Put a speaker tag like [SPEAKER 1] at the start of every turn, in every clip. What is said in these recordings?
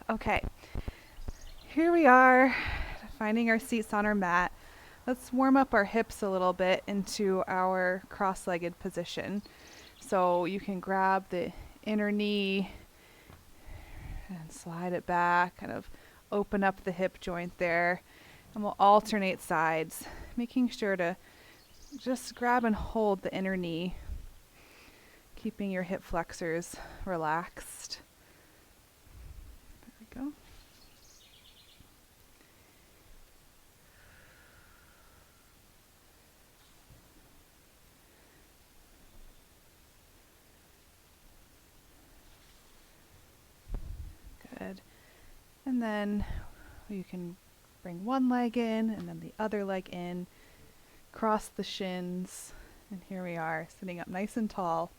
[SPEAKER 1] Okay, here we are, finding our seats on our mat. Let's warm up our hips a little bit into our cross-legged position. So you can grab the inner knee and slide it back, kind of open up the hip joint there, and we'll alternate sides, making sure to just grab and hold the inner knee, keeping your hip flexors relaxed. There we go. Good. And then you can bring one leg in and then the other leg in, cross the shins, and here we are, sitting up nice and tall.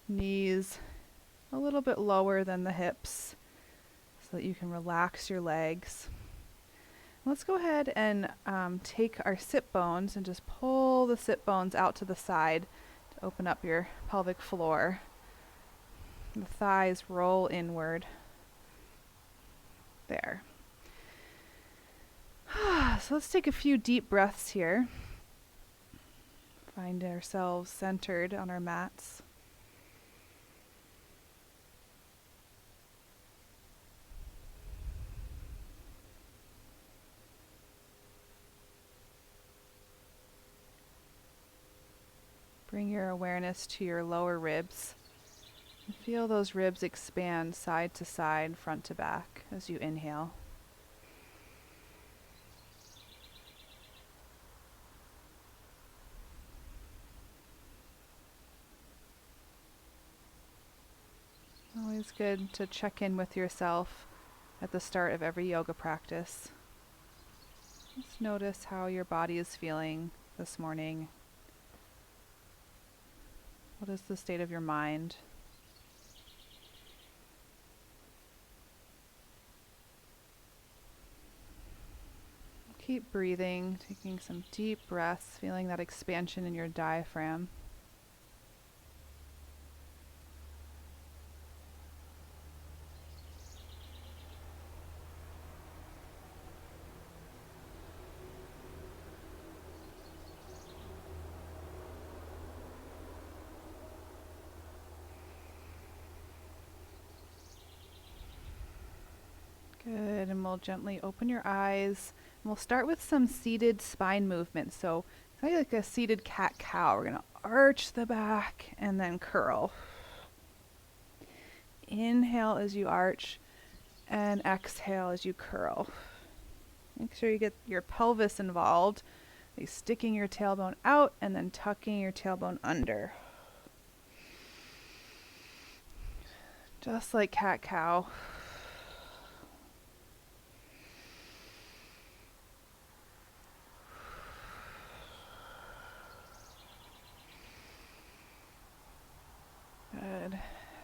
[SPEAKER 1] Knees a little bit lower than the hips so that you can relax your legs. Let's go ahead and take our sit bones and just pull the sit bones out to the side to open up your pelvic floor. The thighs roll inward. There. So let's take a few deep breaths here. Find ourselves centered on our mats. Bring your awareness to your lower ribs. And feel those ribs expand side to side, front to back as you inhale. Always good to check in with yourself at the start of every yoga practice. Just notice how your body is feeling this morning. What is the state of your mind? Keep breathing, taking some deep breaths, feeling that expansion in your diaphragm. Good, and we'll gently open your eyes. And we'll start with some seated spine movement. So kind of like a seated cat-cow. We're going to arch the back and then curl. Inhale as you arch and exhale as you curl. Make sure you get your pelvis involved. Like sticking your tailbone out and then tucking your tailbone under. Just like cat-cow. Good.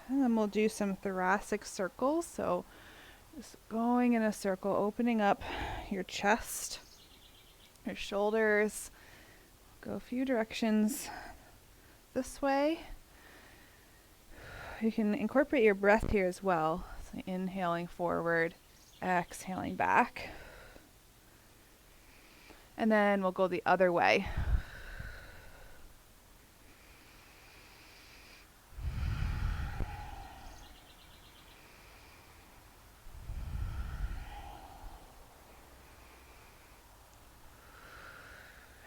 [SPEAKER 1] And then we'll do some thoracic circles. So just going in a circle, opening up your chest, your shoulders. Go a few directions this way. You can incorporate your breath here as well. So inhaling forward, exhaling back. And then we'll go the other way.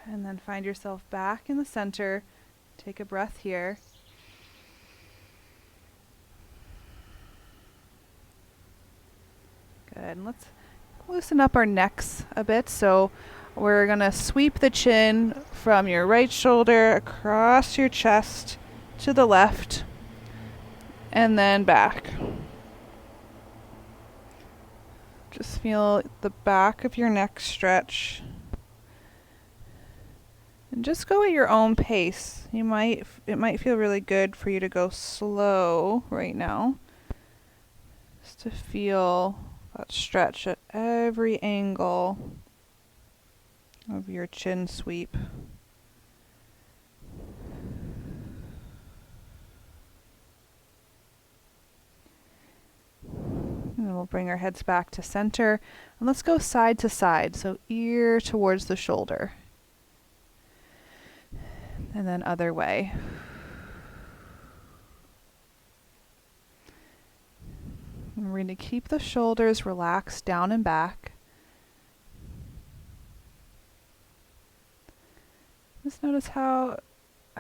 [SPEAKER 1] And then find yourself back in the center. Take a breath here. Good. And let's loosen up our necks a bit. So we're going to sweep the chin from your right shoulder across your chest to the left and then back. Just feel the back of your neck stretch. And just go at your own pace. It might feel really good for you to go slow right now. Just to feel that stretch at every angle of your chin sweep. And we'll we'll bring our heads back to center. And let's go side to side, so ear towards the shoulder. And then other way. And we're going to keep the shoulders relaxed down and back. Just notice how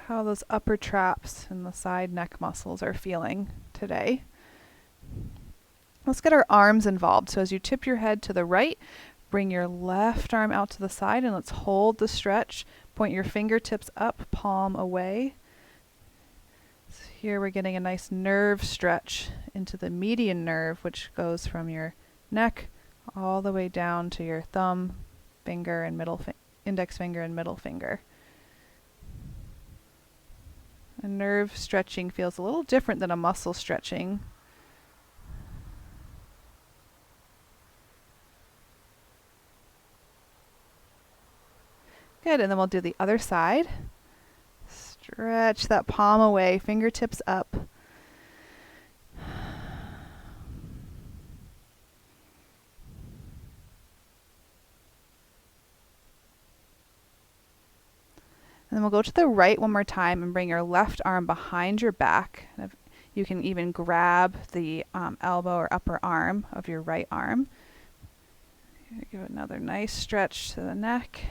[SPEAKER 1] those upper traps and the side neck muscles are feeling today. Let's get our arms involved. So as you tip your head to the right, bring your left arm out to the side and let's hold the stretch. Point your fingertips up, palm away. So here we're getting a nice nerve stretch into the median nerve, which goes from your neck all the way down to your thumb, finger, and index finger and middle finger. A nerve stretching feels a little different than a muscle stretching. Good, and then we'll do the other side. Stretch that palm away, fingertips up. And then we'll go to the right one more time and bring your left arm behind your back. You can even grab the elbow or upper arm of your right arm. Give it another nice stretch to the neck.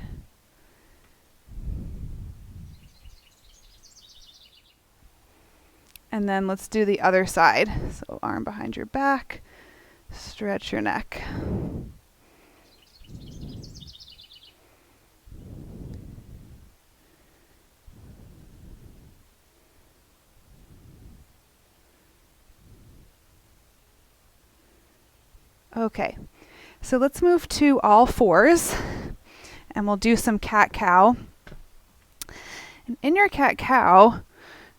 [SPEAKER 1] And then let's do the other side. So arm behind your back, stretch your neck. Okay, so let's move to all fours and we'll do some cat-cow. And in your cat-cow,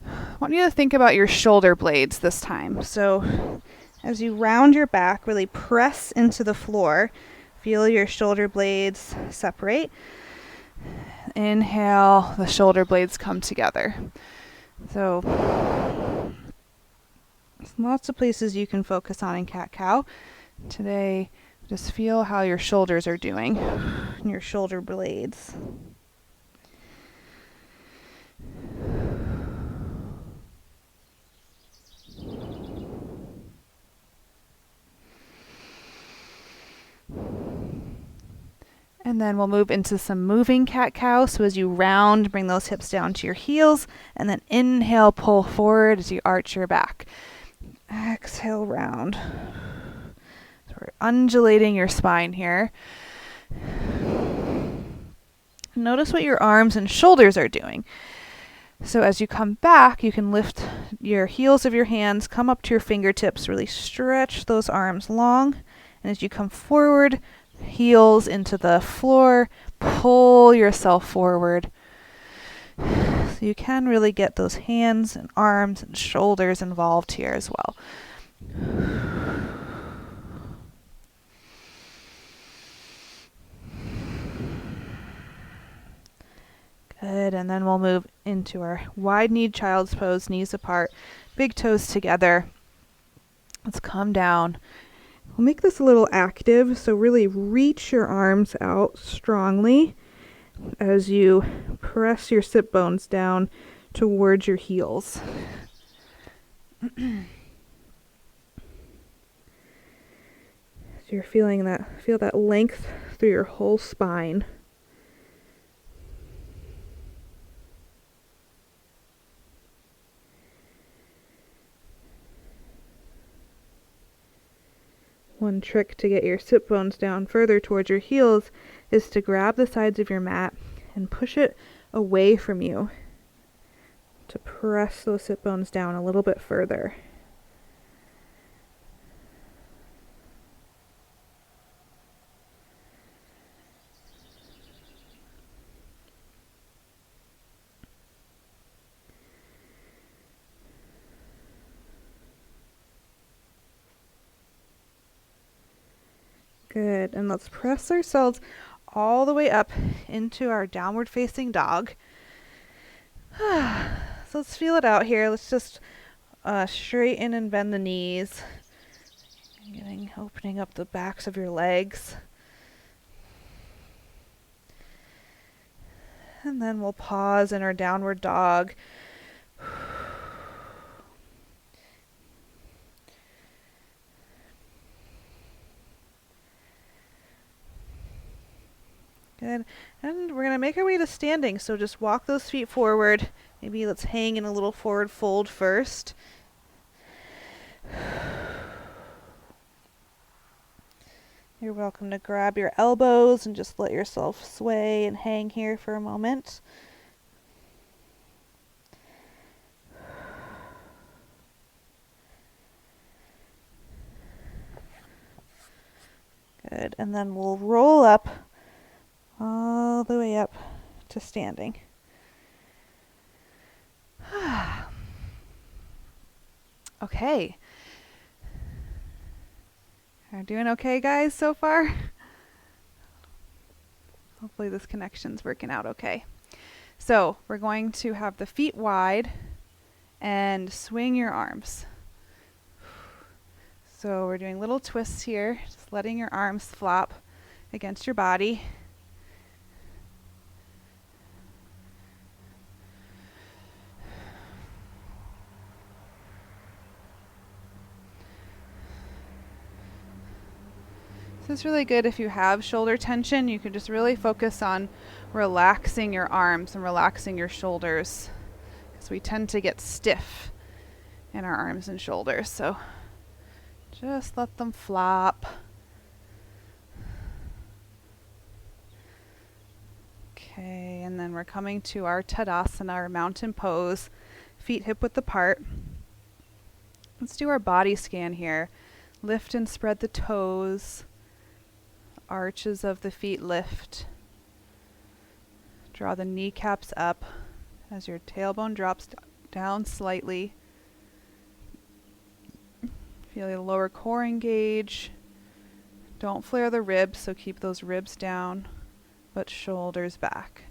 [SPEAKER 1] I want you to think about your shoulder blades this time. So as you round your back, really press into the floor. Feel your shoulder blades separate. Inhale, the shoulder blades come together. So there's lots of places you can focus on in cat-cow. Today, just feel how your shoulders are doing and your shoulder blades. And then we'll move into some moving cat-cow. So as you round, bring those hips down to your heels, and then inhale, pull forward as you arch your back. Exhale, round. So we're undulating your spine here. Notice what your arms and shoulders are doing. So as you come back, you can lift your heels of your hands, come up to your fingertips, really stretch those arms long. And as you come forward, heels into the floor, pull yourself forward. So you can really get those hands and arms and shoulders involved here as well. Good, and then we'll move into our wide-kneed child's pose, knees apart, big toes together. Let's come down. We'll make this a little active, so really reach your arms out strongly as you press your sit bones down towards your heels. So you're feeling that, feel that length through your whole spine. One trick to get your sit bones down further towards your heels is to grab the sides of your mat and push it away from you to press those sit bones down a little bit further. Good, and let's press ourselves all the way up into our downward facing dog. So let's feel it out here. Let's just straighten and bend the knees. Opening up the backs of your legs. And then we'll pause in our downward dog. Good. And we're going to make our way to standing. So just walk those feet forward. Maybe let's hang in a little forward fold first. You're welcome to grab your elbows and just let yourself sway and hang here for a moment. Good. And then we'll roll up all the way up to standing. Okay. Are doing okay, guys, so far? Hopefully this connection's working out okay. So we're going to have the feet wide and swing your arms. So we're doing little twists here, just letting your arms flop against your body. This is really good if you have shoulder tension. You can just really focus on relaxing your arms and relaxing your shoulders, because we tend to get stiff in our arms and shoulders. So just let them flop. Okay, and then we're coming to our Tadasana, our mountain pose, feet hip width apart. Let's do our body scan here. Lift and spread the toes. Arches of the feet lift. Draw the kneecaps up as your tailbone drops down slightly. Feel your lower core engage. Don't flare the ribs, so keep those ribs down, but shoulders back.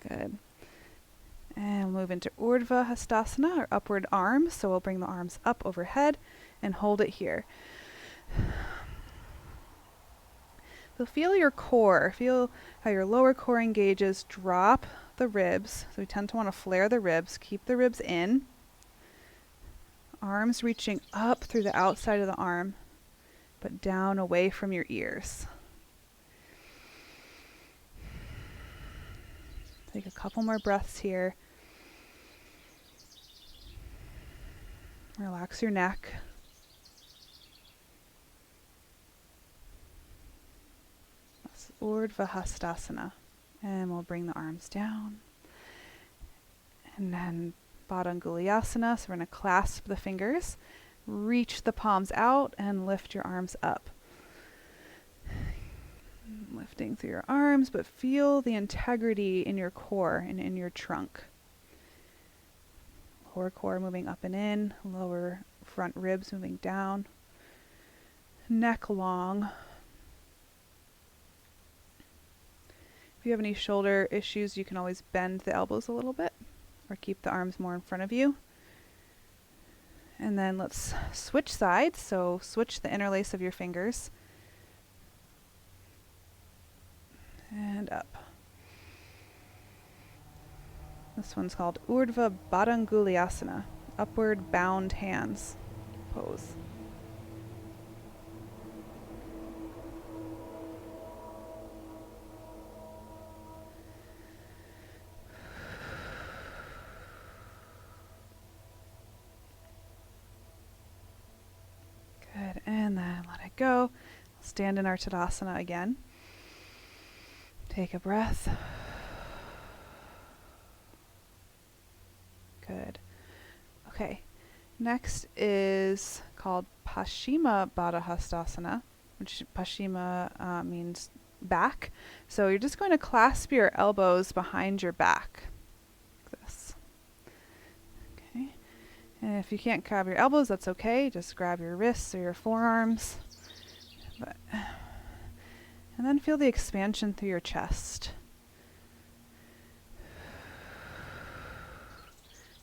[SPEAKER 1] Good. And move into Urdhva Hastasana, or upward arms. So we'll bring the arms up overhead and hold it here. So feel your core. Feel how your lower core engages. Drop the ribs. So we tend to want to flare the ribs. Keep the ribs in. Arms reaching up through the outside of the arm, but down away from your ears. Take a couple more breaths here. Relax your neck. That's Urdhva Hastasana. And we'll bring the arms down. And then Badanguliasana. So we're going to clasp the fingers. Reach the palms out and lift your arms up. Lifting through your arms, but feel the integrity in your core and in your trunk. Lower core moving up and in, lower front ribs moving down, neck long. If you have any shoulder issues, you can always bend the elbows a little bit or keep the arms more in front of you. And then let's switch sides. So switch the interlace of your fingers. And up. This one's called Urdhva Badanguliasana, upward bound hands pose. Good, and then let it go. Stand in our Tadasana again. Take a breath. Good. Okay. Next is called Paschima Baddha Hastasana, which Paschima means back. So you're just going to clasp your elbows behind your back. Like this. Okay. And if you can't grab your elbows, that's okay. Just grab your wrists or your forearms. And then feel the expansion through your chest.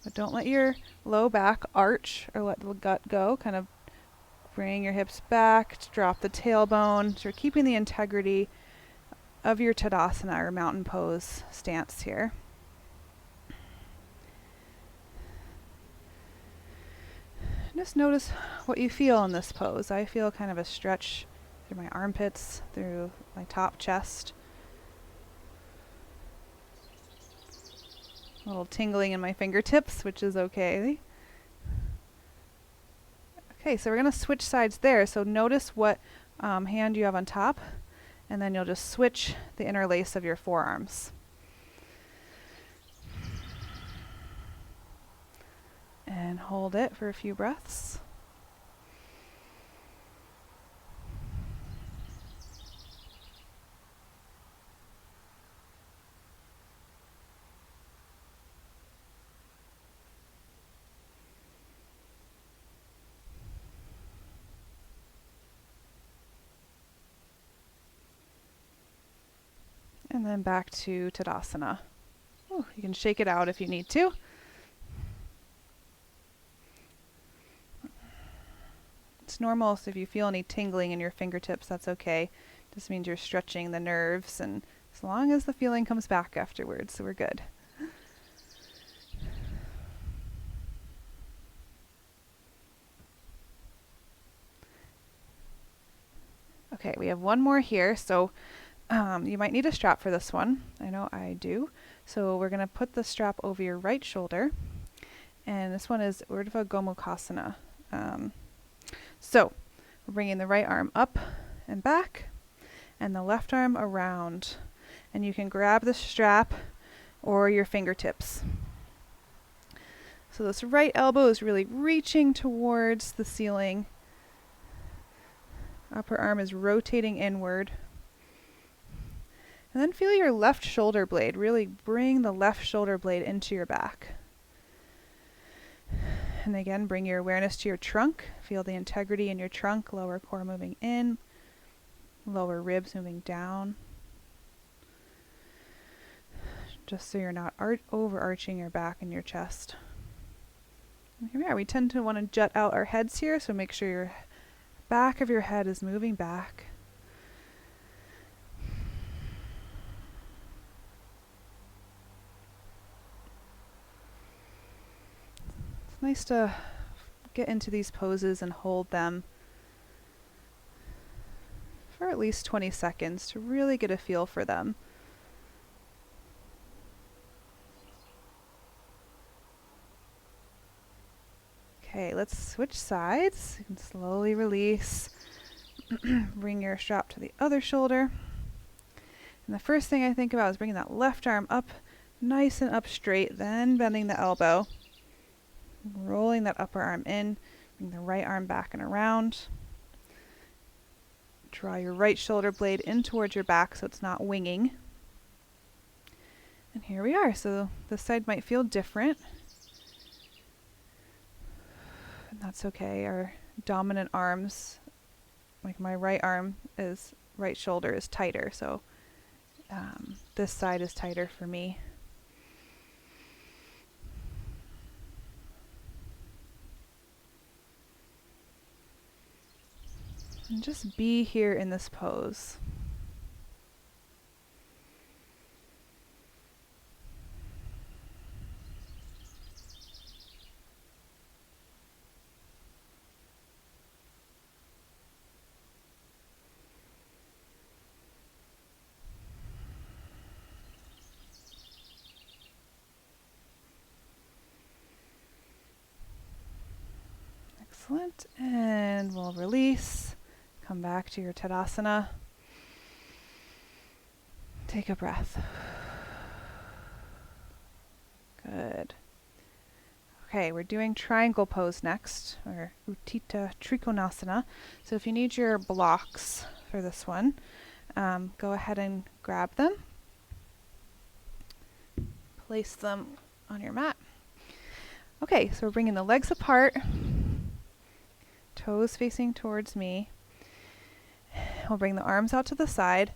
[SPEAKER 1] But don't let your low back arch or let the gut go. Kind of bring your hips back to drop the tailbone. So you're keeping the integrity of your Tadasana or mountain pose stance here. Just notice what you feel in this pose. I feel kind of a stretch through my armpits, through my top chest. A little tingling in my fingertips, which is okay. Okay, so we're going to switch sides there. So notice what hand you have on top, and then you'll just switch the interlace of your forearms. And hold it for a few breaths. And then back to Tadasana. Ooh, you can shake it out if you need to. It's normal, so if you feel any tingling in your fingertips, that's okay. Just means you're stretching the nerves, and as long as the feeling comes back afterwards, so we're good. Okay, we have one more here, so you might need a strap for this one. I know I do. So we're going to put the strap over your right shoulder, and this one is Urdhva Gomukhasana. So we're bringing the right arm up and back, and the left arm around. And you can grab the strap or your fingertips. So this right elbow is really reaching towards the ceiling. Upper arm is rotating inward. And then feel your left shoulder blade. Really bring the left shoulder blade into your back. And again, bring your awareness to your trunk. Feel the integrity in your trunk, lower core moving in, lower ribs moving down. Just so you're not overarching your back and your chest. And here we are. We tend to want to jut out our heads here, so make sure your back of your head is moving back. It's nice to get into these poses and hold them for at least 20 seconds to really get a feel for them. Okay, let's switch sides. You can slowly release. Bring your strap to the other shoulder. And the first thing I think about is bringing that left arm up nice and up straight, then bending the elbow. Rolling that upper arm in. Bring the right arm back and around. Draw your right shoulder blade in towards your back so it's not winging. And here we are. So this side might feel different. And that's okay. Our dominant arms, like my right shoulder is tighter, so this side is tighter for me. And just be here in this pose. Excellent. And we'll release. Come back to your Tadasana. Take a breath. Good. Okay, we're doing triangle pose next, or Utthita Trikonasana. So if you need your blocks for this one, go ahead and grab them. Place them on your mat. Okay, so we're bringing the legs apart, toes facing towards me. We'll bring the arms out to the side.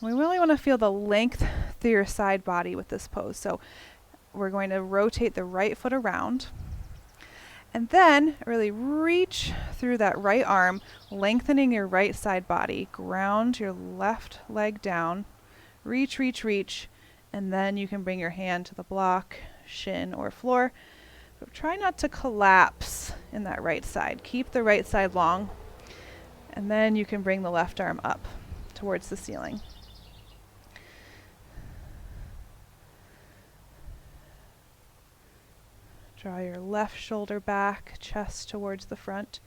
[SPEAKER 1] And we really want to feel the length through your side body with this pose. So we're going to rotate the right foot around. And then really reach through that right arm, lengthening your right side body. Ground your left leg down. Reach, reach, reach. And then you can bring your hand to the block, shin, or floor. But try not to collapse in that right side. Keep the right side long. And then you can bring the left arm up towards the ceiling. Draw your left shoulder back, chest towards the front.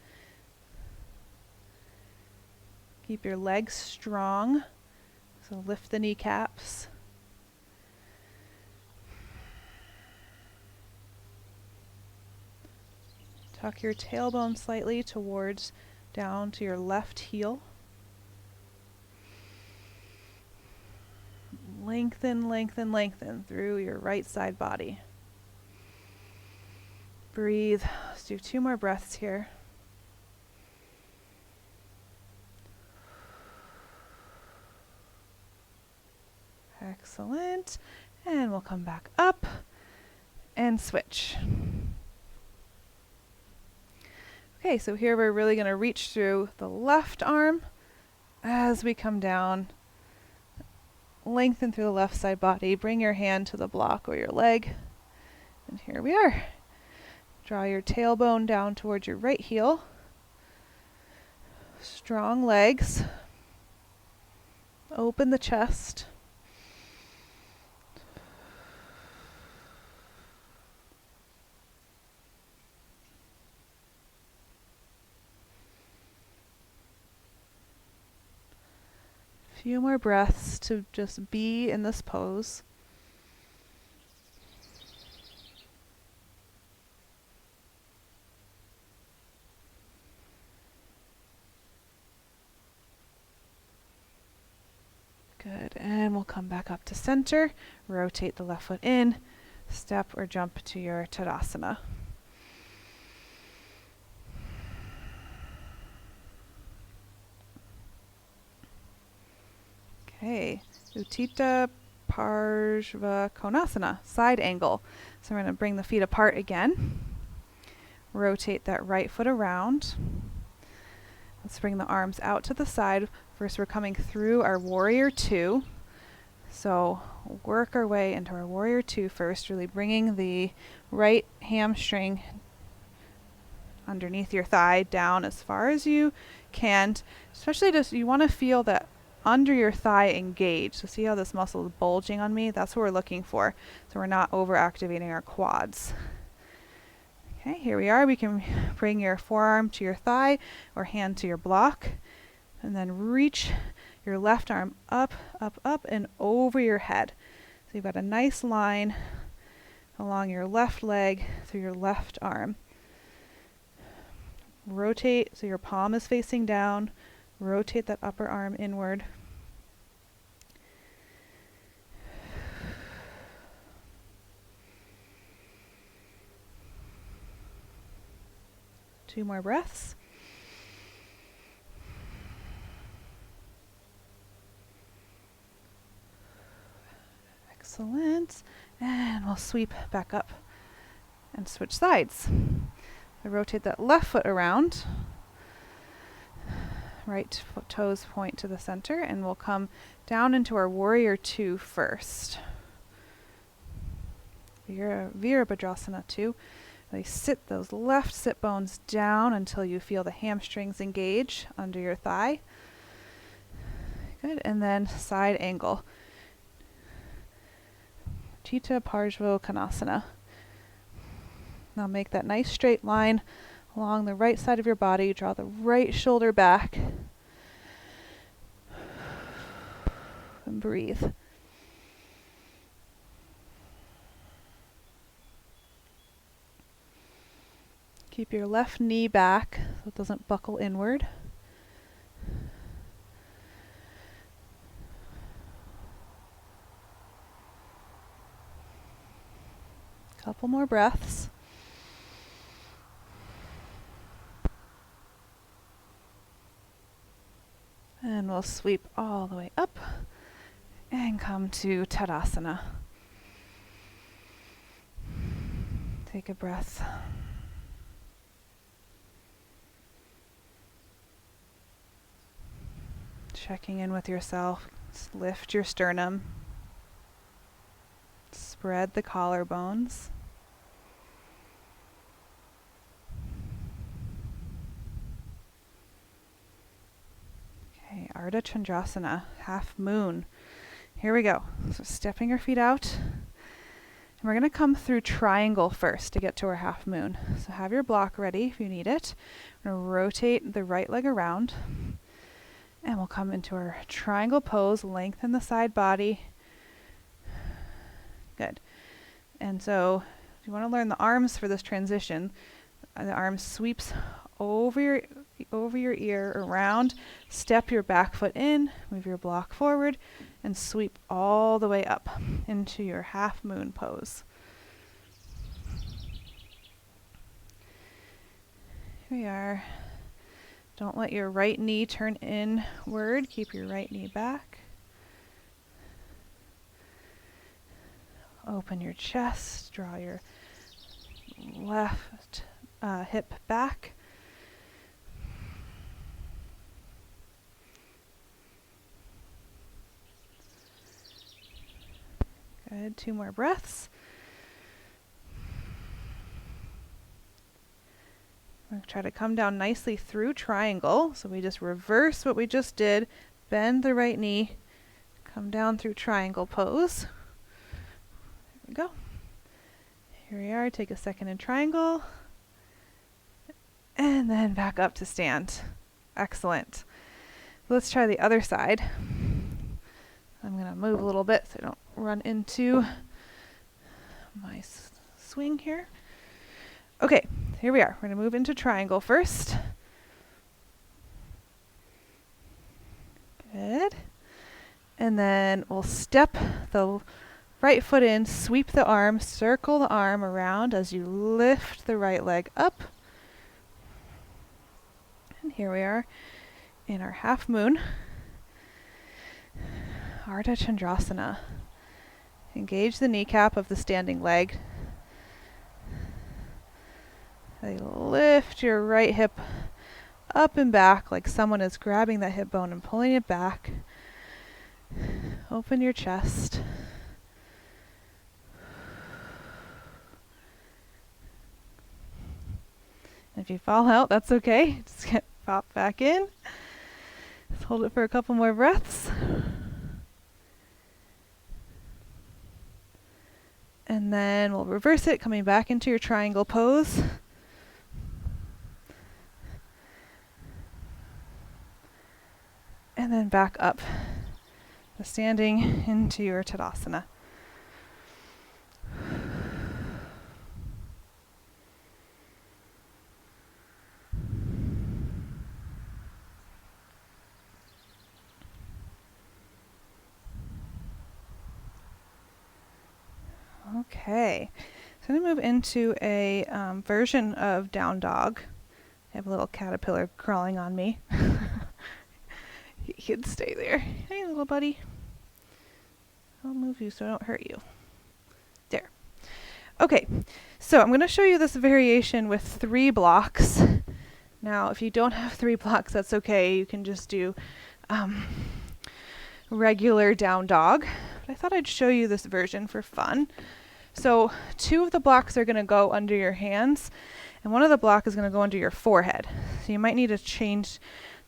[SPEAKER 1] Keep your legs strong, so lift the kneecaps. Tuck your tailbone slightly towards down to your left heel. Lengthen, lengthen, lengthen through your right side body. Breathe. Let's do 2 more breaths here. Excellent. And we'll come back up and switch. Okay, so here we're really going to reach through the left arm as we come down. Lengthen through the left side body. Bring your hand to the block or your leg. And here we are. Draw your tailbone down towards your right heel. Strong legs. Open the chest. Few more breaths to just be in this pose. Good, and we'll come back up to center. Rotate the left foot in. Step or jump to your Tadasana. Okay, Utthita Parshva Konasana, side angle. So we're going to bring the feet apart again. Rotate that right foot around. Let's bring the arms out to the side. First, we're coming through our warrior 2. So work our way into our warrior 2 first, really bringing the right hamstring underneath your thigh down as far as you can. Especially just, you want to feel that under your thigh engaged. So see how this muscle is bulging on me? That's what we're looking for. So we're not over-activating our quads. Okay, here we are. We can bring your forearm to your thigh or hand to your block. And then reach your left arm up, up, up, and over your head. So you've got a nice line along your left leg through your left arm. Rotate so your palm is facing down. Rotate that upper arm inward. Two more breaths. Excellent. And we'll sweep back up and switch sides. So rotate that left foot around. Right toes point to the center, and we'll come down into our warrior 2 first. Virabhadrasana 2. Really sit those left sit bones down until you feel the hamstrings engage under your thigh. Good, and then side angle. Utthita Parshva Konasana. Now make that nice straight line along the right side of your body. Draw the right shoulder back. And breathe. Keep your left knee back so it doesn't buckle inward. Couple more breaths. And we'll sweep all the way up and come to Tadasana. Take a breath. Checking in with yourself. Just lift your sternum. Spread the collarbones. Okay, Ardha Chandrasana, half moon. Here we go. So stepping our feet out. And we're going to come through triangle first to get to our half moon. So have your block ready if you need it. We're going to rotate the right leg around. And we'll come into our triangle pose, lengthen the side body. Good. And so if you want to learn the arms for this transition, the arm sweeps over your ear, around, step your back foot in, move your block forward, and sweep all the way up into your half moon pose. Here we are. Don't let your right knee turn inward. Keep your right knee back. Open your chest. Draw your left hip back. Good. 2 more breaths. We're going to try to come down nicely through triangle. So we just reverse what we just did. Bend the right knee. Come down through triangle pose. There we go. Here we are. Take a second in triangle. And then back up to stand. Excellent. Let's try the other side. I'm going to move a little bit so I don't run into my swing here. Okay, here we are. We're going to move into triangle first. Good. And then we'll step the right foot in, sweep the arm, circle the arm around as you lift the right leg up. And here we are in our half moon. Ardha Chandrasana. Engage the kneecap of the standing leg. Lift your right hip up and back like someone is grabbing that hip bone and pulling it back. Open your chest. If you fall out, that's okay. Just pop back in. Let's hold it for a couple more breaths. And then we'll reverse it, coming back into your triangle pose. And then back up, standing into your Tadasana. Okay, so I'm going to move into a version of down dog. I have a little caterpillar crawling on me. You can stay there. Hey, little buddy. I'll move you so I don't hurt you. There. Okay, so I'm going to show you this variation with 3 blocks. Now, if you don't have 3 blocks, that's okay. You can just do regular down dog. But I thought I'd show you this version for fun. So 2 of the blocks are going to go under your hands, and 1 of the block is going to go under your forehead. So you might need to change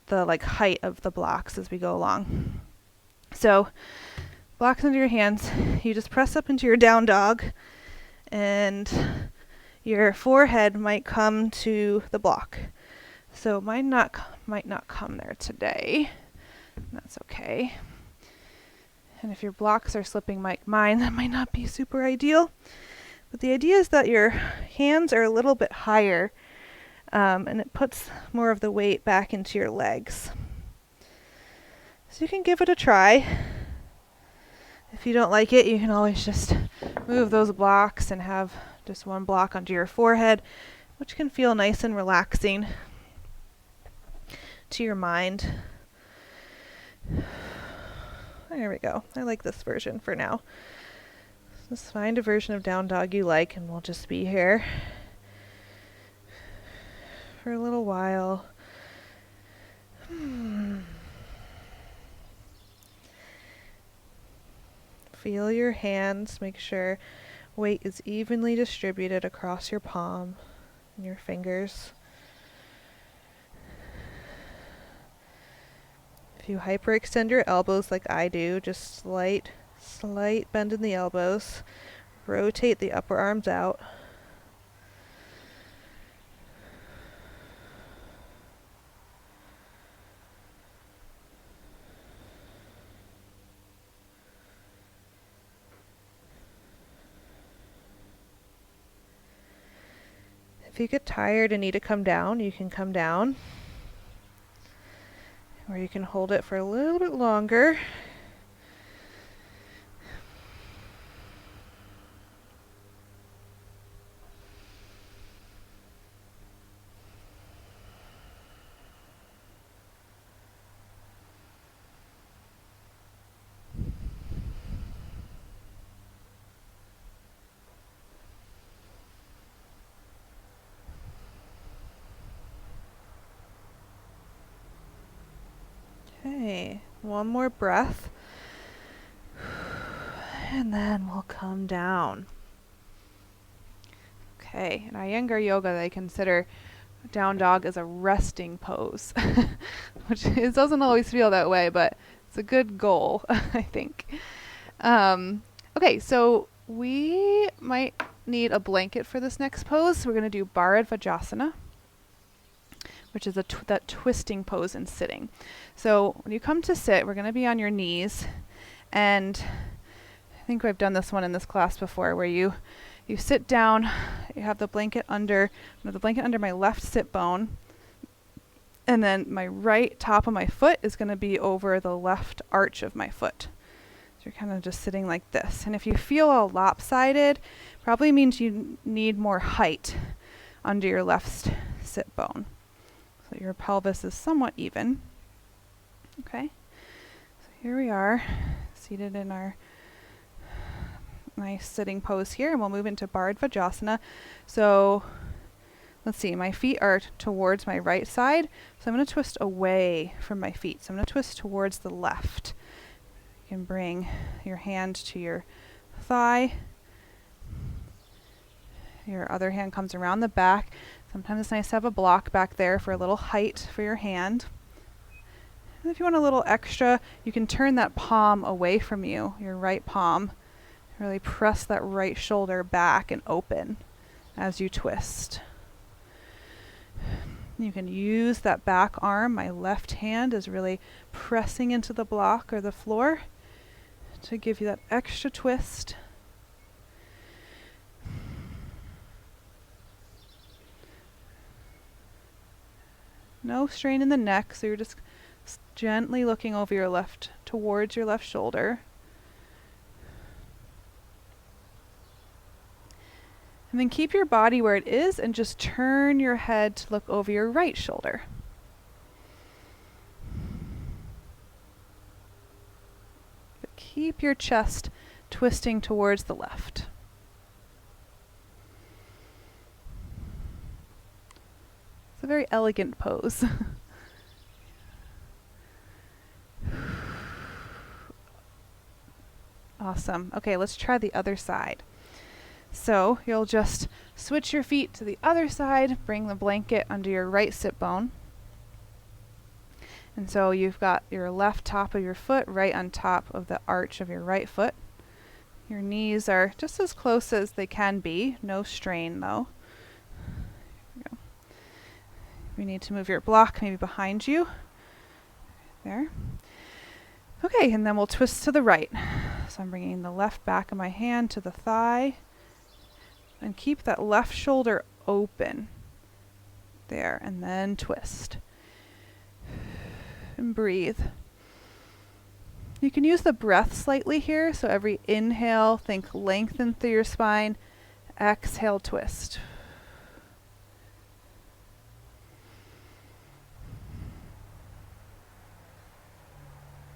[SPEAKER 1] the height of the blocks as we go along. So blocks under your hands, you just press up into your down dog, and your forehead might come to the block. So it might not come there today. That's okay. And if your blocks are slipping like mine, that might not be super ideal. But the idea is that your hands are a little bit higher, and it puts more of the weight back into your legs. So you can give it a try. If you don't like it, you can always just move those blocks and have just 1 block under your forehead, which can feel nice and relaxing to your mind. There we go. I like this version for now. Just find a version of down dog you like, and we'll just be here for a little while. Feel your hands. Make sure weight is evenly distributed across your palm and your fingers. If you hyperextend your elbows like I do, just slight bend in the elbows. Rotate the upper arms out. If you get tired and need to come down, you can come down. Or you can hold it for a little bit longer. Okay, one more breath. And then we'll come down. Okay, in Iyengar yoga, they consider down dog as a resting pose, which it doesn't always feel that way, but it's a good goal, I think. Okay, so we might need a blanket for this next pose. We're going to do Bharadvajasana, which is that twisting pose in sitting. So when you come to sit, we're going to be on your knees, and I think I've done this one in this class before, where you sit down, you have the blanket under my left sit bone, and then my right top of my foot is going to be over the left arch of my foot. So you're kind of just sitting like this. And if you feel all lopsided, probably means you need more height under your left sit bone. So your pelvis is somewhat even. Okay. So here we are, seated in our nice sitting pose here, and we'll move into Bharadvajasana. So let's see, my feet are towards my right side, so I'm going to twist away from my feet. So I'm going to twist towards the left. You can bring your hand to your thigh. Your other hand comes around the back. Sometimes it's nice to have a block back there for a little height for your hand. And if you want a little extra, you can turn that palm away from you, your right palm. Really press that right shoulder back and open as you twist. You can use that back arm. My left hand is really pressing into the block or the floor to give you that extra twist. No strain in the neck, so you're just gently looking over your left, towards your left shoulder. And then keep your body where it is and just turn your head to look over your right shoulder. But keep your chest twisting towards the left. It's a very elegant pose. Awesome. Okay, let's try the other side. So you'll just switch your feet to the other side, bring the blanket under your right sit bone. And so you've got your left top of your foot right on top of the arch of your right foot. Your knees are just as close as they can be, no strain though. Here we go. You need to move your block maybe behind you. There. Okay, and then we'll twist to the right. So I'm bringing the left back of my hand to the thigh. And keep that left shoulder open. There, and then twist. And breathe. You can use the breath slightly here, so every inhale, think lengthen through your spine. Exhale, twist.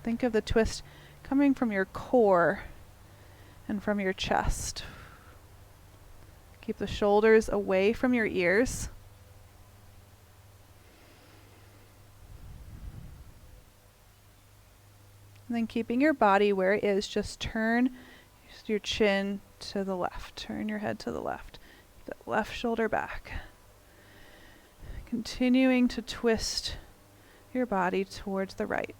[SPEAKER 1] Think of the twist coming from your core and from your chest. Keep the shoulders away from your ears. And then keeping your body where it is, just turn your chin to the left. Turn your head to the left. Keep that left shoulder back. Continuing to twist your body towards the right.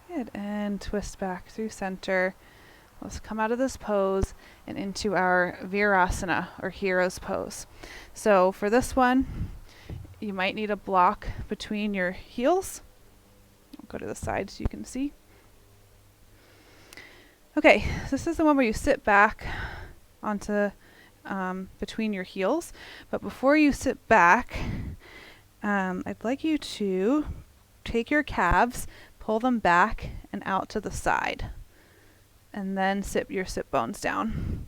[SPEAKER 1] Good, and twist back through center. Let's come out of this pose and into our Virasana, or hero's pose. So for this one, you might need a block between your heels. I'll go to the side so you can see. Okay, this is the one where you sit back onto between your heels. But before you sit back, I'd like you to take your calves, pull them back and out to the side, and then sit your sit bones down.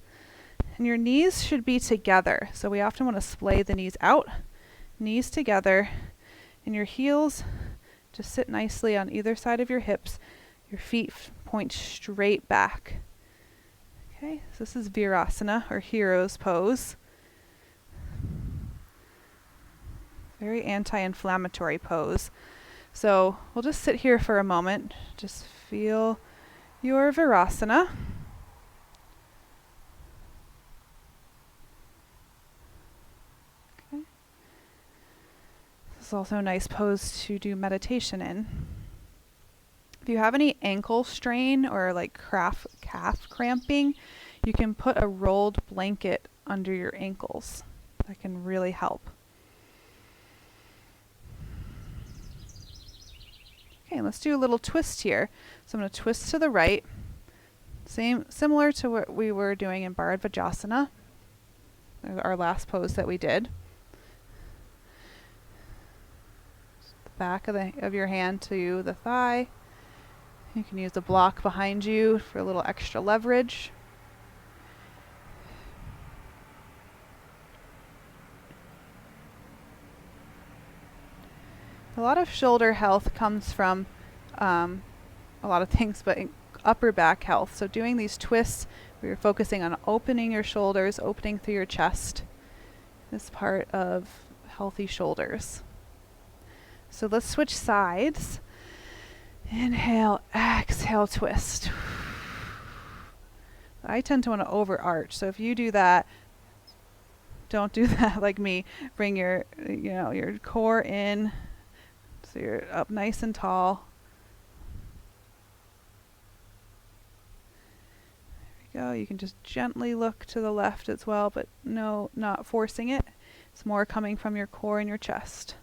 [SPEAKER 1] And your knees should be together. So we often want to splay the knees out, knees together, and your heels just sit nicely on either side of your hips. Your feet point straight back. Okay, so this is Virasana, or hero's pose. Very anti-inflammatory pose. So we'll just sit here for a moment. Just feel your Virasana. Okay. This is also a nice pose to do meditation in. If you have any ankle strain or like calf cramping, you can put a rolled blanket under your ankles. That can really help. Okay, let's do a little twist here. So I'm going to twist to the right, similar to what we were doing in Bharadvajasana, our last pose that we did. The back of your hand to the thigh. You can use a block behind you for a little extra leverage. A lot of shoulder health comes from a lot of things, but upper back health. So doing these twists, we're focusing on opening your shoulders, opening through your chest. This part of healthy shoulders. So let's switch sides. Inhale, exhale, twist. I tend to want to overarch. So if you do that, don't do that like me. Bring your core in. So you're up nice and tall. There we go. You can just gently look to the left as well, but no, not forcing it. It's more coming from your core and your chest.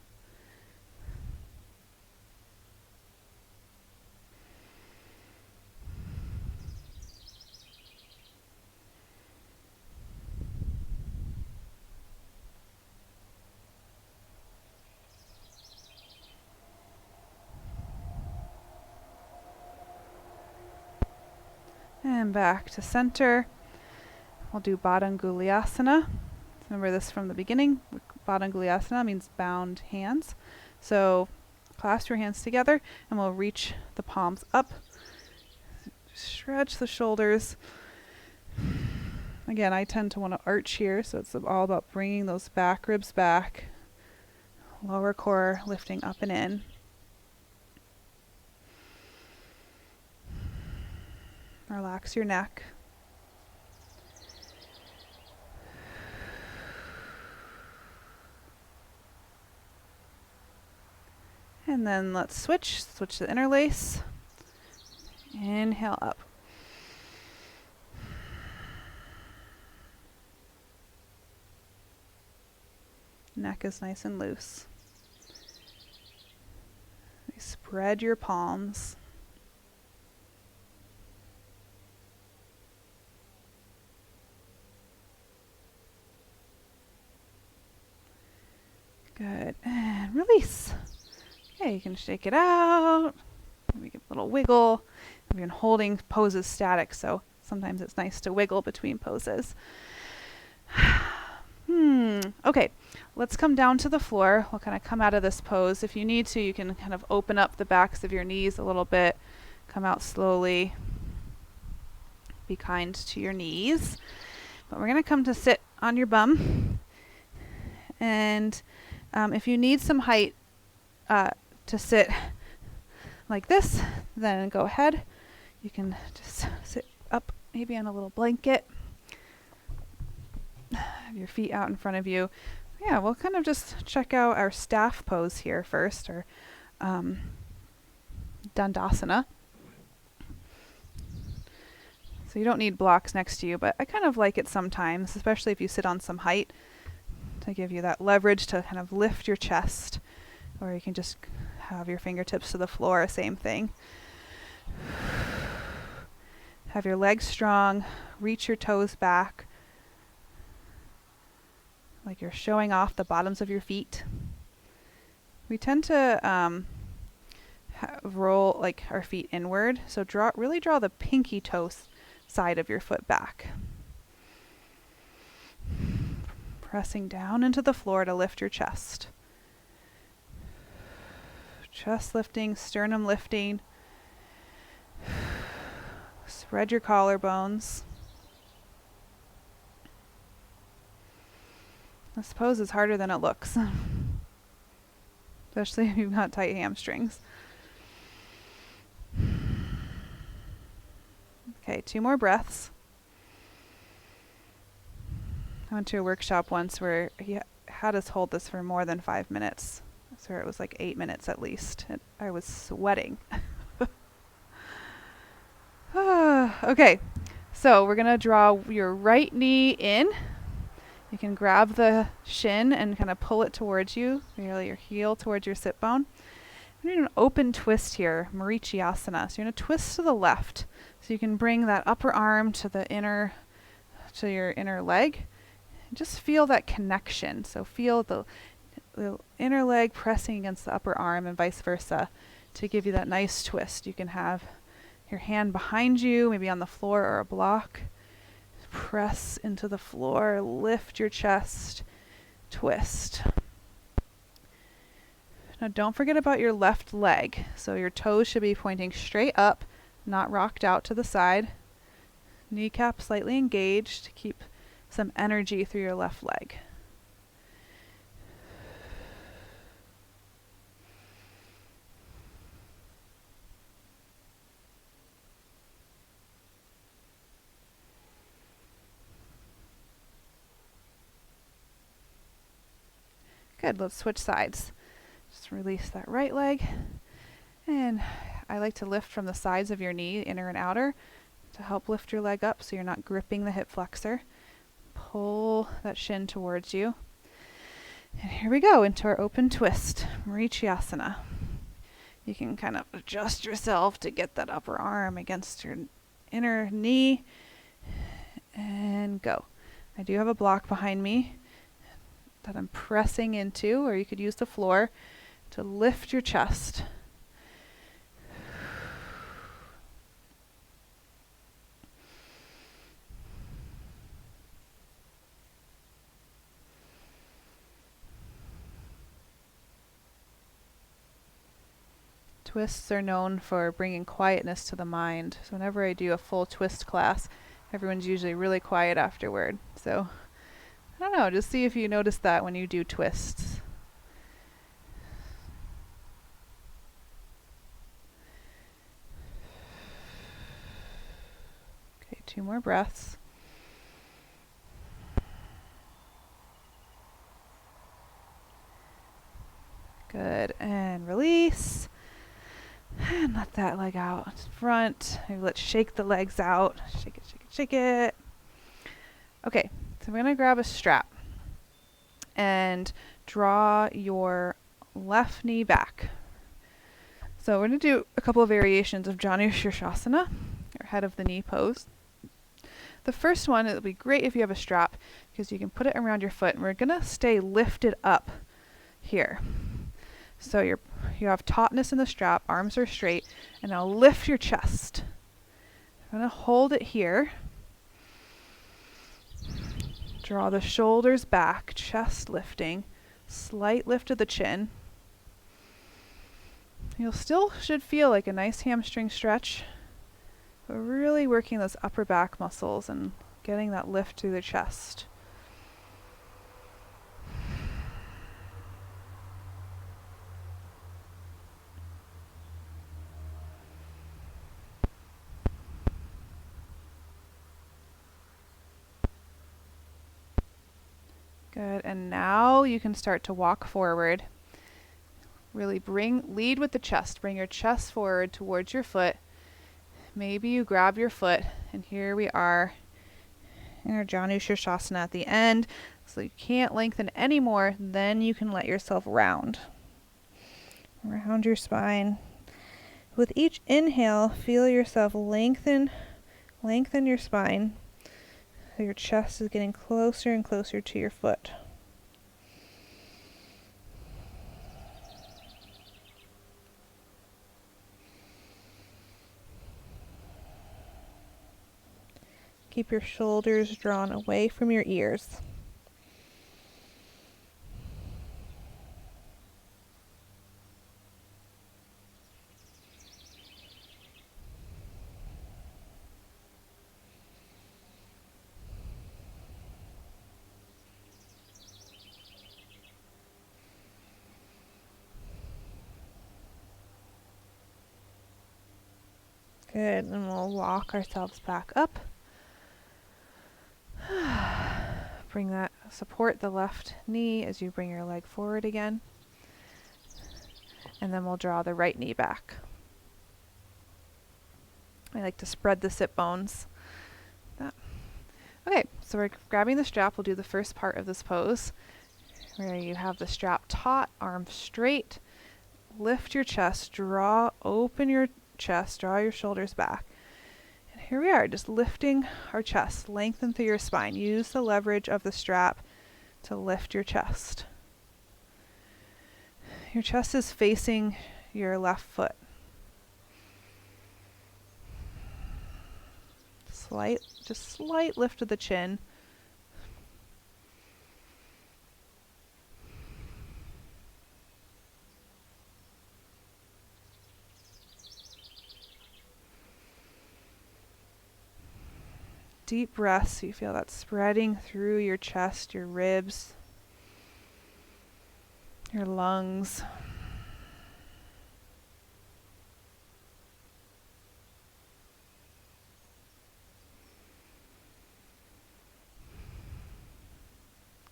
[SPEAKER 1] And back to center. We'll do Badanguliasana. Remember this from the beginning. Badanguliasana means bound hands. So clasp your hands together and we'll reach the palms up. Stretch the shoulders. Again, I tend to want to arch here, so it's all about bringing those back ribs back. Lower core lifting up and in. Relax your neck. And then let's switch to interlace. Inhale up. Neck is nice and loose. Spread your palms. Good, and release. Okay, you can shake it out. Maybe give a little wiggle. I've been holding poses static, so sometimes it's nice to wiggle between poses. Okay, let's come down to the floor. We'll kind of come out of this pose. If you need to, you can kind of open up the backs of your knees a little bit. Come out slowly. Be kind to your knees. But we're going to come to sit on your bum. And if you need some height to sit like this, then go ahead. You can just sit up maybe on a little blanket. Have your feet out in front of you. Yeah, we'll kind of just check out our staff pose here first, or Dandasana. So you don't need blocks next to you, but I kind of like it sometimes, especially if you sit on some height, to give you that leverage to kind of lift your chest, or you can just have your fingertips to the floor, same thing. Have your legs strong, reach your toes back, like you're showing off the bottoms of your feet. We tend to roll like our feet inward, so really draw the pinky toe side of your foot back. Pressing down into the floor to lift your chest. Chest lifting, sternum lifting. Spread your collarbones. This pose is harder than it looks, especially if you've got tight hamstrings. Okay, 2 more breaths. I went to a workshop once where he had us hold this for more than 5 minutes. I swear it was like 8 minutes at least. I was sweating. Okay, so we're going to draw your right knee in. You can grab the shin and kind of pull it towards you, really your heel towards your sit bone. We're doing an open twist here, Marichiasana. So you're going to twist to the left. So you can bring that upper arm to your inner leg. Just feel that connection. So feel the inner leg pressing against the upper arm and vice versa to give you that nice twist. You can have your hand behind you, maybe on the floor or a block. Press into the floor, lift your chest, twist. Now don't forget about your left leg. So your toes should be pointing straight up, not rocked out to the side. Kneecap slightly engaged to keep some energy through your left leg. Good, let's switch sides. Just release that right leg. And I like to lift from the sides of your knee, inner and outer, to help lift your leg up so you're not gripping the hip flexor. Pull that shin towards you. And here we go into our open twist, Marichiasana. You can kind of adjust yourself to get that upper arm against your inner knee. And go. I do have a block behind me that I'm pressing into, or you could use the floor to lift your chest. Twists are known for bringing quietness to the mind. So whenever I do a full twist class, everyone's usually really quiet afterward. So I don't know, just see if you notice that when you do twists. Okay, 2 more breaths. Good, and release. And let that leg out in front. Maybe let's shake the legs out. Shake it, shake it, shake it. Okay, so we're going to grab a strap and draw your left knee back. So we're going to do a couple of variations of Janu Shirshasana, or head of the knee pose. The first one, it'll be great if you have a strap because you can put it around your foot, and we're going to stay lifted up here. So you have tautness in the strap, arms are straight, and now lift your chest. gonna hold it here. Draw the shoulders back, chest lifting, slight lift of the chin. You'll still should feel like a nice hamstring stretch, but really working those upper back muscles and getting that lift through the chest. Good, and now you can start to walk forward. Really lead with the chest. Bring your chest forward towards your foot. Maybe you grab your foot, and here we are in our Janu Shirshasana at the end. So you can't lengthen anymore, then you can let yourself round. Round your spine. With each inhale, feel yourself lengthen your spine. So your chest is getting closer and closer to your foot. Keep your shoulders drawn away from your ears. Good, and we'll walk ourselves back up. Support the left knee as you bring your leg forward again. And then we'll draw the right knee back. I like to spread the sit bones. Okay, so we're grabbing the strap. We'll do the first part of this pose, where you have the strap taut, arms straight. Lift your chest, open your chest, draw your shoulders back. And here we are, just lifting our chest, lengthen through your spine. Use the leverage of the strap to lift your chest. Your chest is facing your left foot. Slight lift of the chin. Deep breaths, so you feel that spreading through your chest, your ribs, your lungs.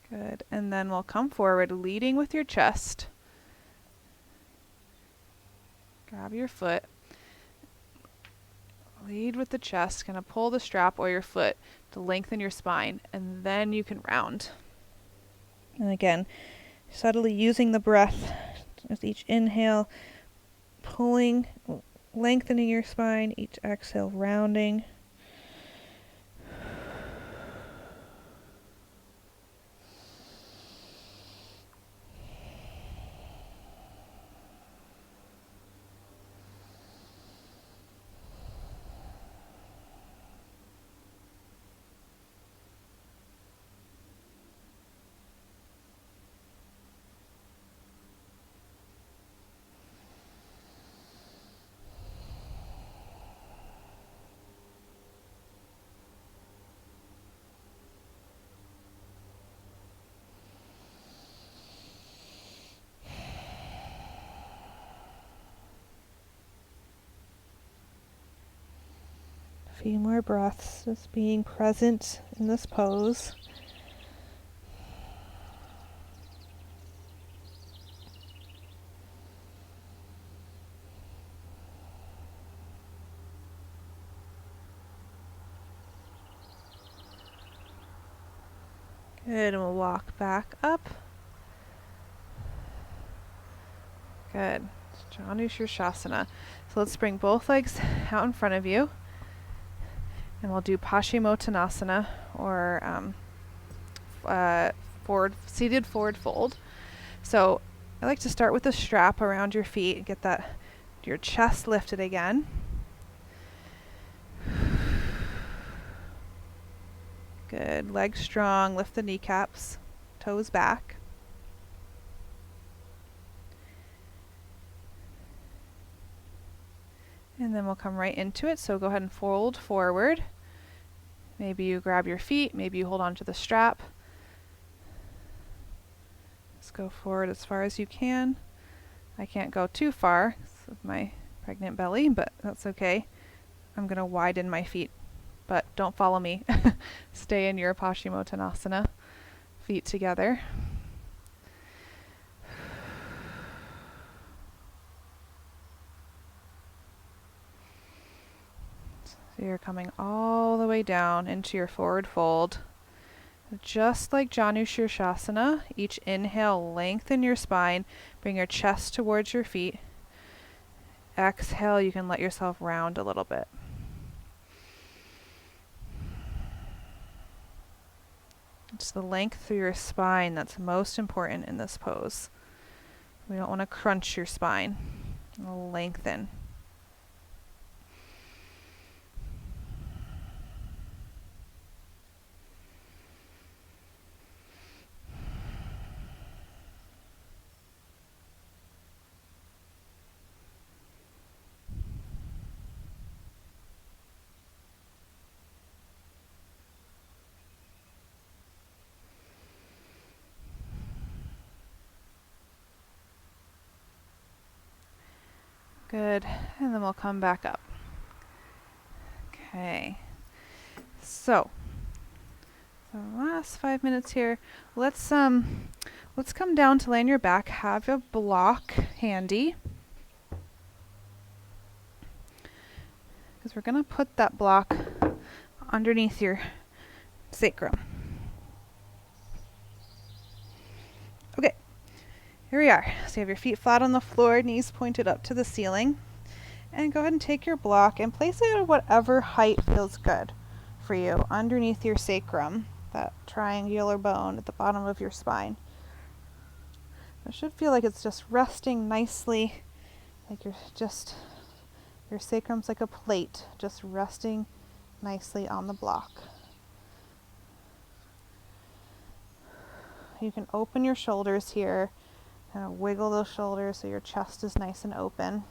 [SPEAKER 1] Good, and then we'll come forward, leading with your chest. Grab your foot. Lead with the chest, kind of pull the strap or your foot to lengthen your spine, and then you can round. And again, subtly using the breath with each inhale, pulling, lengthening your spine, each exhale, rounding. A few more breaths, just being present in this pose. Good, and we'll walk back up. Good. Janu Shirshasana. So let's bring both legs out in front of you. And we'll do Paschimottanasana, or seated forward fold. So I like to start with a strap around your feet, get your chest lifted again. Good. Legs strong. Lift the kneecaps. Toes back. And then we'll come right into it. So go ahead and fold forward. Maybe you grab your feet. Maybe you hold on to the strap. Just go forward as far as you can. I can't go too far with my pregnant belly, but that's okay. I'm going to widen my feet, but don't follow me. Stay in your Paschimottanasana, feet together. So you're coming all the way down into your forward fold. Just like Janu Shirshasana, each inhale, lengthen your spine, bring your chest towards your feet. Exhale, you can let yourself round a little bit. It's the length through your spine that's most important in this pose. We don't want to crunch your spine. Lengthen. Good. And then we'll come back up. Okay. So the last 5 minutes here. Let's come down to lay on your back. Have a block handy. Because we're going to put that block underneath your sacrum. Okay. Here we are. So you have your feet flat on the floor, knees pointed up to the ceiling. And go ahead and take your block and place it at whatever height feels good for you underneath your sacrum, that triangular bone at the bottom of your spine. It should feel like it's just resting nicely, like your sacrum's like a plate, just resting nicely on the block. You can open your shoulders here. Kind of wiggle those shoulders so your chest is nice and open.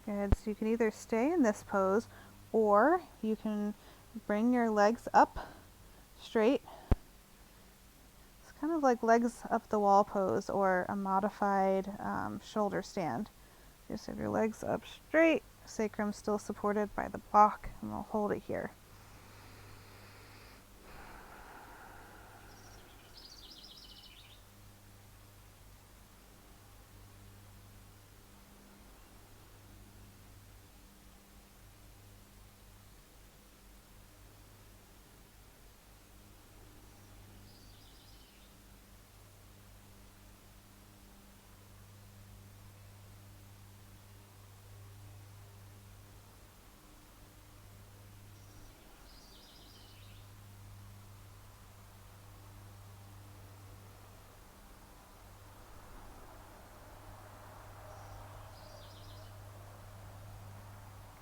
[SPEAKER 1] Good. So you can either stay in this pose or you can bring your legs up straight. It's kind of like legs up the wall pose or a modified shoulder stand. Just have your legs up straight, sacrum still supported by the block, and we'll hold it here.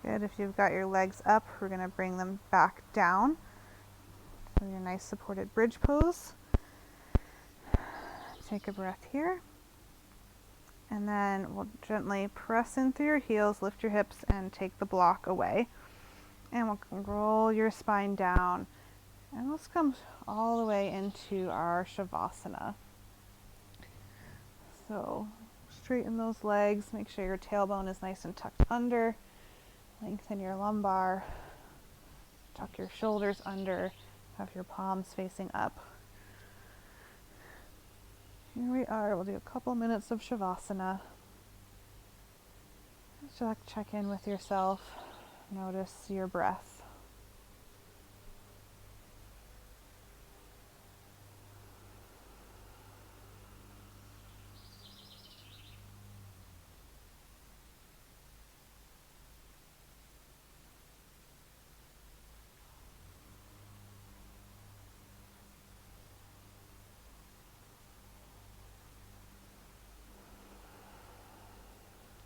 [SPEAKER 1] Good. If you've got your legs up, we're going to bring them back down. So your nice supported bridge pose. Take a breath here. And then we'll gently press in through your heels, lift your hips, and take the block away. And we'll roll your spine down. And let's come all the way into our Shavasana. So straighten those legs. Make sure your tailbone is nice and tucked under. Lengthen your lumbar. Tuck your shoulders under. Have your palms facing up. Here we are. We'll do a couple minutes of Shavasana. Just check in with yourself. Notice your breath.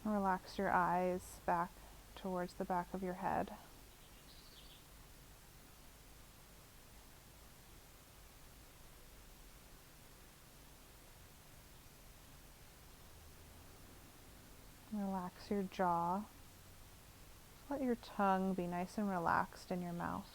[SPEAKER 1] Relax your eyes back towards the back of your head. Relax your jaw. Let your tongue be nice and relaxed in your mouth.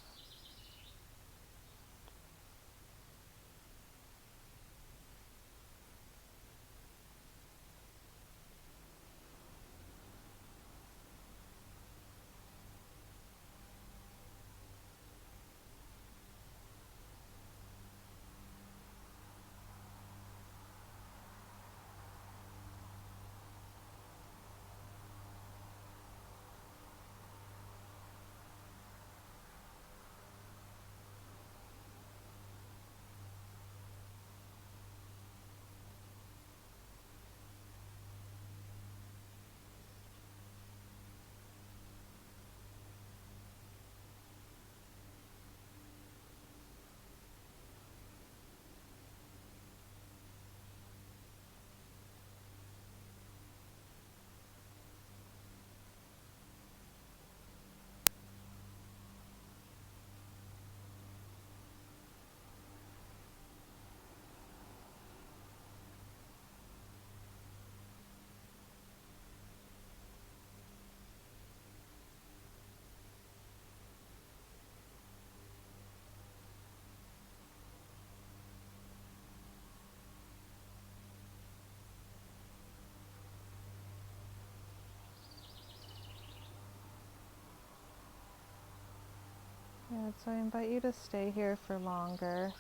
[SPEAKER 1] Good, so I invite you to stay here for longer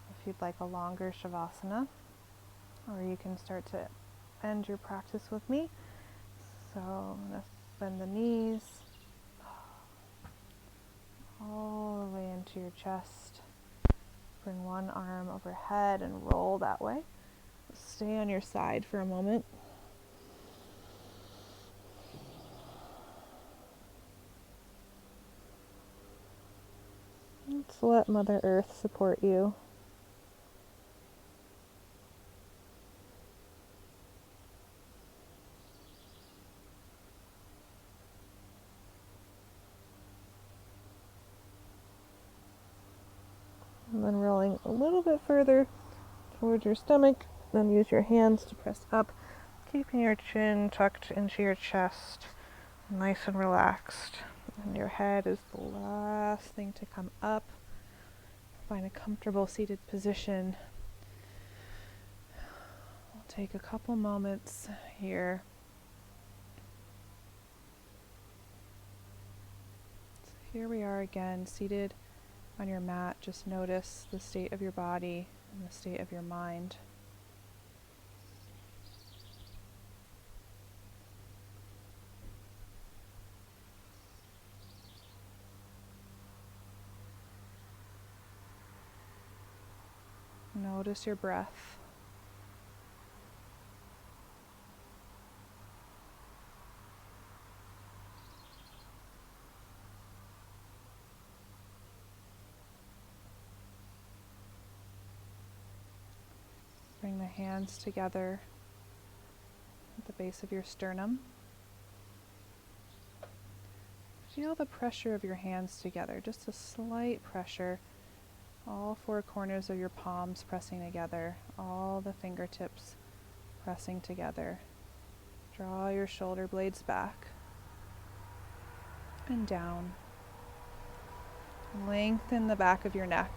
[SPEAKER 1] if you'd like a longer Shavasana, or you can start to end your practice with me. So I'm going to bend the knees all the way into your chest. Bring one arm overhead and roll that way. Stay on your side for a moment. Let's let Mother Earth support you. And then rolling a little bit further towards your stomach. Then use your hands to press up, keeping your chin tucked into your chest, nice and relaxed. And your head is the last thing to come up. Find a comfortable seated position. We'll take a couple moments here. So here we are again, seated on your mat. Just notice the state of your body and the state of your mind. Notice your breath. Bring the hands together at the base of your sternum. Feel the pressure of your hands together, just a slight pressure. All four corners of your palms pressing together, all the fingertips pressing together. Draw your shoulder blades back and down. Lengthen the back of your neck.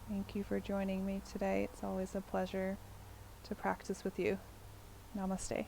[SPEAKER 1] Thank you for joining me today. It's always a pleasure to practice with you. Namaste.